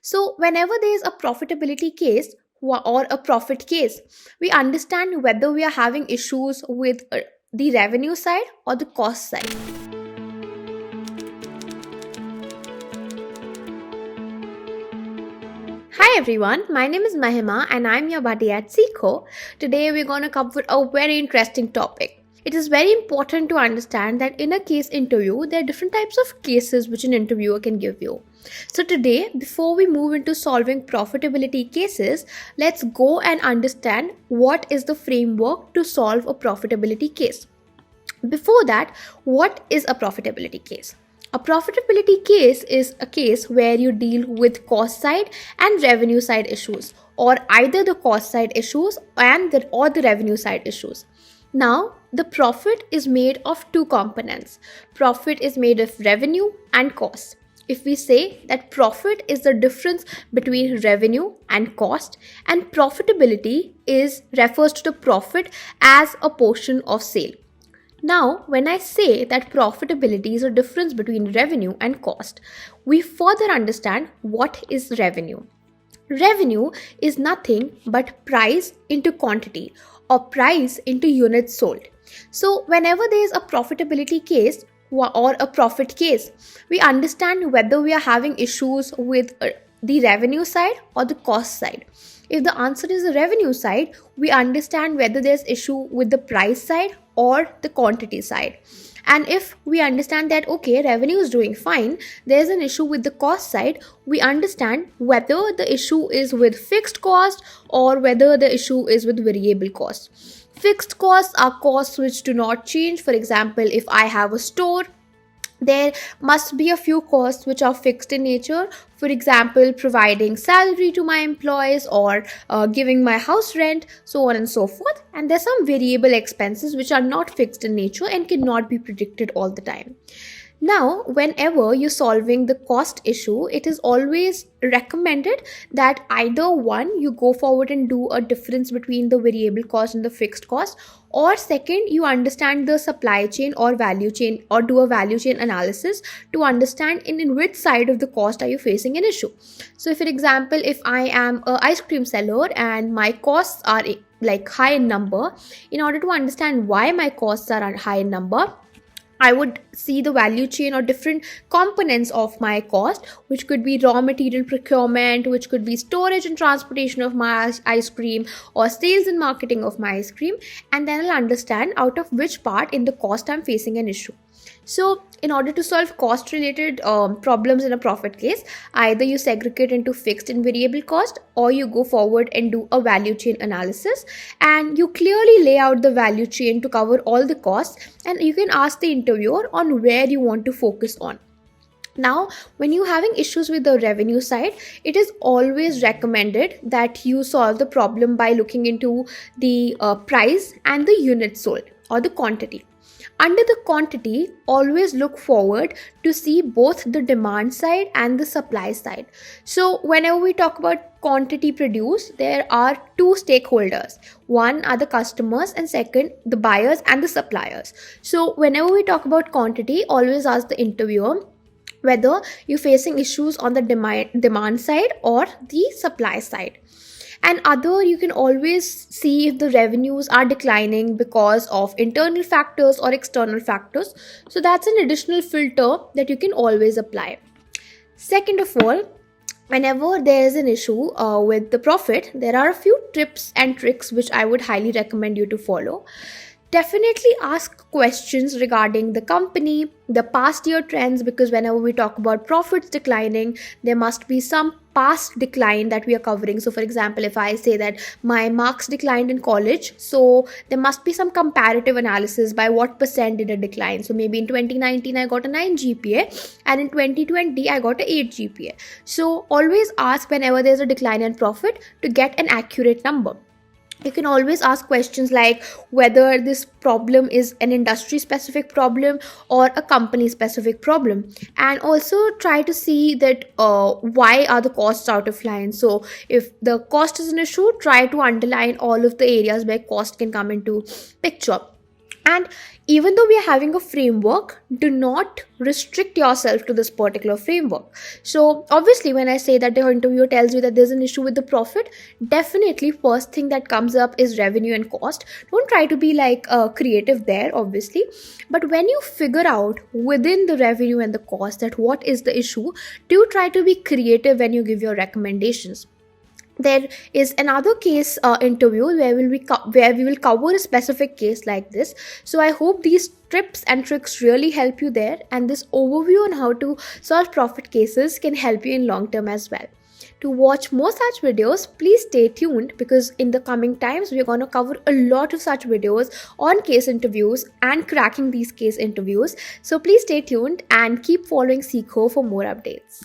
So whenever there is a profitability case or a profit case, we understand whether we are having issues with the revenue side or the cost side. Hi everyone, my name is Mahima and I'm your buddy at Seekho. Today we're going to cover a very interesting topic. It is very important to understand that in a case interview, there are different types of cases which an interviewer can give you. So today, before we move into solving profitability cases, let's go and understand what is the framework to solve a profitability case. Before that, what is a profitability case? A profitability case is a case where you deal with cost side and revenue side issues, or either the cost side issues or the revenue side issues. Now, the profit is made of two components. Profit is made of revenue and cost. If we say that profit is the difference between revenue and cost, and profitability refers to the profit as a portion of sale. Now, when I say that profitability is a difference between revenue and cost, we further understand what is revenue. Revenue is nothing but price into quantity or price into units sold. So, whenever there is a profitability case or a profit case, we understand whether we are having issues with the revenue side or the cost side. If the answer is the revenue side, we understand whether there's issue with the price side or the quantity side. And if we understand that okay, revenue is doing fine, there's an issue with the cost side, we understand whether the issue is with fixed cost or whether the issue is with variable cost. Fixed costs are costs which do not change. For example, if I have a store, there must be a few costs which are fixed in nature. For example, providing salary to my employees or giving my house rent, so on and so forth. And there's some variable expenses which are not fixed in nature and cannot be predicted all the time. Now, whenever you're solving the cost issue, it is always recommended that either one, you go forward and do a difference between the variable cost and the fixed cost, or second, you understand the supply chain or value chain or do a value chain analysis to understand in which side of the cost are you facing an issue. So, for example, if I am an ice cream seller and my costs are like high in number, in order to understand why my costs are high in number, I would see the value chain or different components of my cost, which could be raw material procurement, which could be storage and transportation of my ice cream, or sales and marketing of my ice cream. And then I'll understand out of which part in the cost I'm facing an issue. So, in order to solve cost related problems in a profit case, either you segregate into fixed and variable cost, or you go forward and do a value chain analysis and you clearly lay out the value chain to cover all the costs, and you can ask the interviewer on where you want to focus on. Now, when you're having issues with the revenue side, it is always recommended that you solve the problem by looking into the price and the units sold or the quantity. Under the quantity, always look forward to see both the demand side and the supply side. So whenever we talk about quantity produced, there are two stakeholders. One are the customers and second, the buyers and the suppliers. So whenever we talk about quantity, always ask the interviewer whether you're facing issues on the demand side or the supply side. And other, you can always see if the revenues are declining because of internal factors or external factors. So that's an additional filter that you can always apply. Second of all, whenever there is an issue with the profit, there are a few tips and tricks which I would highly recommend you to follow. Definitely ask questions regarding the company, the past year trends, because whenever we talk about profits declining, there must be some past decline that we are covering. So for example, if I say that my marks declined in college, so there must be some comparative analysis by what percent did it decline. So maybe in 2019 I got a 9 GPA and in 2020 I got a 8 GPA. So always ask whenever there's a decline in profit to get an accurate number. You can always ask questions like whether this problem is an industry specific problem or a company specific problem, and also try to see that why are the costs out of line. So if the cost is an issue, try to underline all of the areas where cost can come into picture. And even though we are having a framework, do not restrict yourself to this particular framework. So obviously, when I say that the interviewer tells you that there's an issue with the profit, definitely first thing that comes up is revenue and cost. Don't try to be like creative there, obviously. But when you figure out within the revenue and the cost that what is the issue, do try to be creative when you give your recommendations. There is another case interview where we will cover a specific case like this. So I hope these tips and tricks really help you there, and this overview on how to solve profit cases can help you in long term as well. To watch more such videos, please stay tuned, because in the coming times we're going to cover a lot of such videos on case interviews and cracking these case interviews. So please stay tuned and keep following Seekho for more updates.